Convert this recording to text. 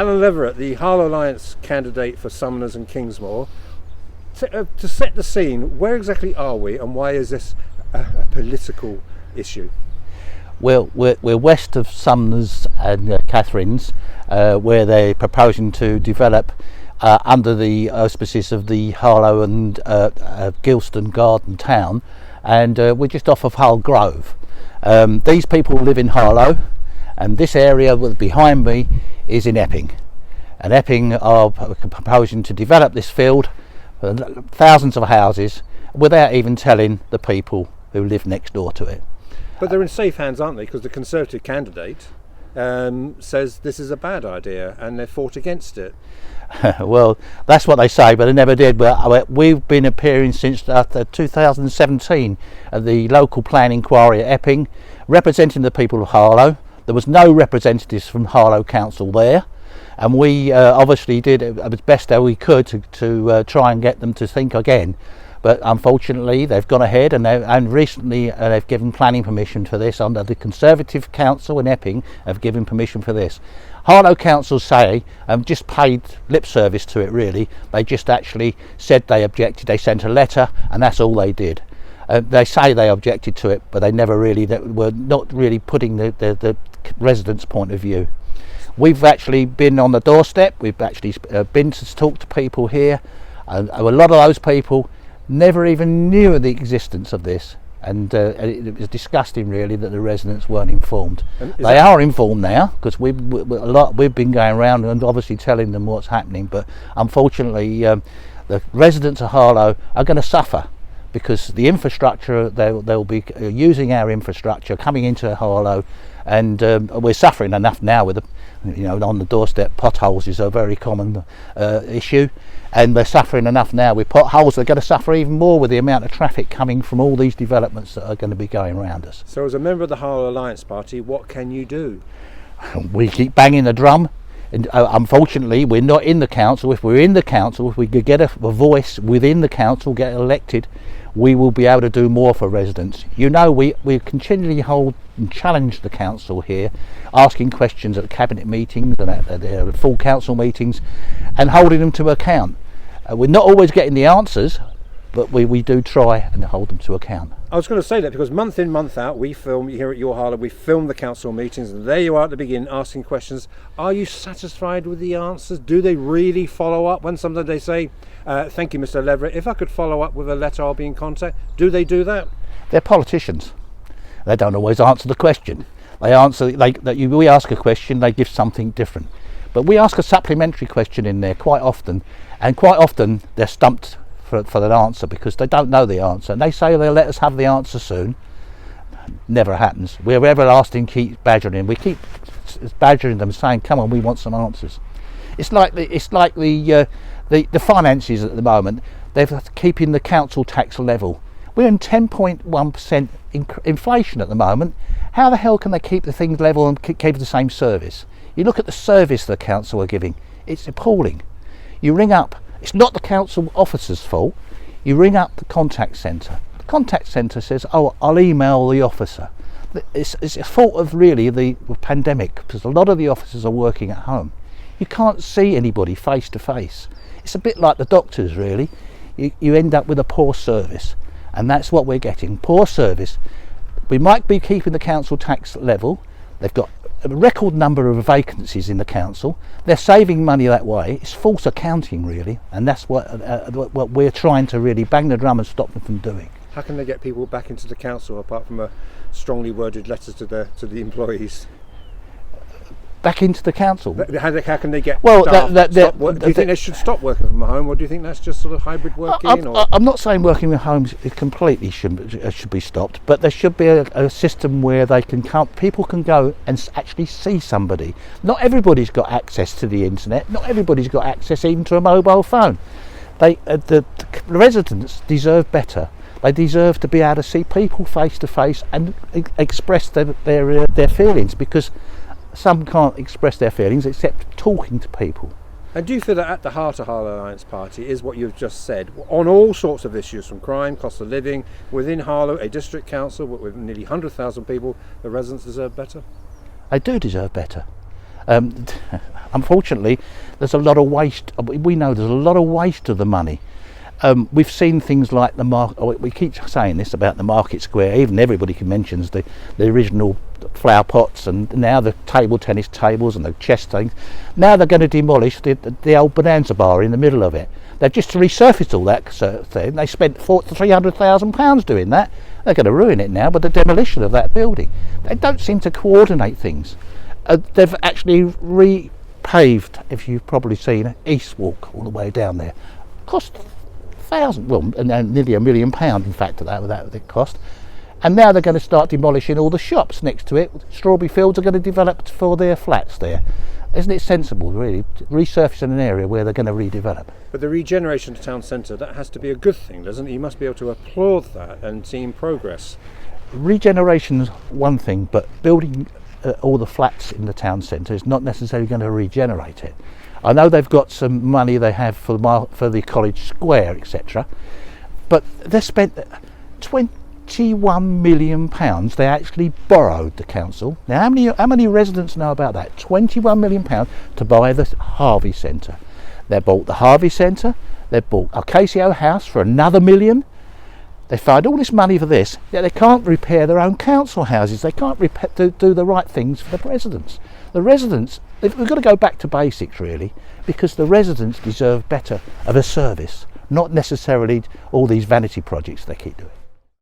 Alan Leverett, the Harlow Alliance candidate for Sumners and Kingsmoor. To set the scene, where exactly are we, and why is this a political issue? Well, we're west of Sumners and Catherine's, where they're proposing to develop under the auspices of the Harlow and Gilston Garden Town, and we're just off of Hull Grove. These people live in Harlow, and this area behind me is in Epping. And Epping are proposing to develop this field, thousands of houses, without even telling the people who live next door to it. But they're in safe hands, aren't they? Because the Conservative candidate says this is a bad idea, and they've fought against it. Well, that's what they say, but they never did. We've been appearing since 2017 at the local plan inquiry at Epping, representing the people of Harlow. There was no representatives from Harlow Council there, and we obviously did as best as we could to try and get them to think again. But unfortunately, they've gone ahead and recently they've given planning permission for this. Under the Conservative Council in Epping have given permission for this. Harlow Council say, just paid lip service to it really. They just actually said they objected. They sent a letter, and that's all they did. They say they objected to it, but they never really, were not really putting the residents' point of view. We've actually been on the doorstep. We've actually been to talk to people here, and a lot of those people never even knew of the existence of this, and it was disgusting really that the residents weren't informed. They are informed now, because we've been going around and obviously telling them what's happening, but unfortunately the residents of Harlow are going to suffer, because the infrastructure, they'll be using our infrastructure coming into Harlow, and we're suffering enough now with on the doorstep. Potholes is a very common issue, and we're suffering enough now with potholes. They're going to suffer even more with the amount of traffic coming from all these developments that are going to be going around us. So as a member of the Harlow Alliance Party, what can you do? We keep banging the drum, and unfortunately we're not in the council. If we're in the council, if we could get a voice within the council, get elected, we will be able to do more for residents. We continually hold and challenge the council here, asking questions at cabinet meetings and at their full council meetings, and holding them to account. We're not always getting the answers, but we do try and hold them to account. I was going to say that because month in, month out, we film here at your Harlow, we film the council meetings, and there you are at the beginning asking questions. Are you satisfied with the answers? Do they really follow up? When sometimes they say, thank you, Mr. Leverett, if I could follow up with a letter, I'll be in contact. Do they do that? They're politicians. They don't always answer the question. We ask a question, they give something different. But we ask a supplementary question in there quite often, and quite often they're stumped for an answer because they don't know the answer, and they say they'll let us have the answer soon. Never happens. We're everlasting, keep badgering. We keep badgering them, saying, "Come on, we want some answers." It's like the finances at the moment. They're keeping the council tax level. We're in 10.1% inflation at the moment. How the hell can they keep the things level and keep the same service? You look at the service the council are giving. It's appalling. You ring up. It's not the council officer's fault. You ring up the contact centre. The contact centre says, "Oh, I'll email the officer." It's a fault of really the pandemic, because a lot of the officers are working at home. You can't see anybody face to face. It's a bit like the doctors really. You end up with a poor service, and that's what we're getting, poor service. We might be keeping the council tax level. They've got a record number of vacancies in the council. They're saving money that way. It's false accounting really, and that's what we're trying to really bang the drum and stop them from doing. How can they get people back into the council apart from a strongly worded letter to the employees? Back into the council. How can they get? Well, do you think they should stop working from home, or do you think that's just sort of hybrid working? I'm not saying working from home completely should be stopped, but there should be a system where people can go and actually see somebody. Not everybody's got access to the internet. Not everybody's got access even to a mobile phone. The residents deserve better. They deserve to be able to see people face to face and express their feelings, because some can't express their feelings except talking to people. And do you feel that at the heart of Harlow Alliance Party is what you've just said, on all sorts of issues, from crime, cost of living, within Harlow, a district council with nearly 100,000 people, the residents deserve better? They do deserve better. Unfortunately, there's a lot of waste. We know there's a lot of waste of the money. We've seen things like the market. We keep saying this about the market square. Even everybody mentions the original flower pots, and now the table tennis tables and the chess things. Now they're going to demolish the old bonanza bar in the middle of it. They're just to resurface all that sort of thing. They spent £300,000 doing that. They're going to ruin it now with the demolition of that building. They don't seem to coordinate things. They've actually repaved, if you've probably seen, East Walk all the way down there. Cost nearly £1 million, in fact, that it cost. And now they're going to start demolishing all the shops next to it. Strawberry fields are going to develop for their flats there. Isn't it sensible, really, resurfacing an area where they're going to redevelop? But the regeneration of the town centre, that has to be a good thing, doesn't it? You must be able to applaud that and seeing progress. Regeneration's one thing, but building all the flats in the town centre is not necessarily going to regenerate it. I know they've got some money they have for the college square, etc. But they spent £21 million. They actually borrowed, the council. Now, how many residents know about that? £21 million to buy the Harvey Centre. They bought the Harvey Centre. They bought Acacio House for another £1 million. They find all this money for this, yet they can't repair their own council houses. They can't do the right things for the residents. The residents, we've got to go back to basics, really, because the residents deserve better of a service, not necessarily all these vanity projects they keep doing.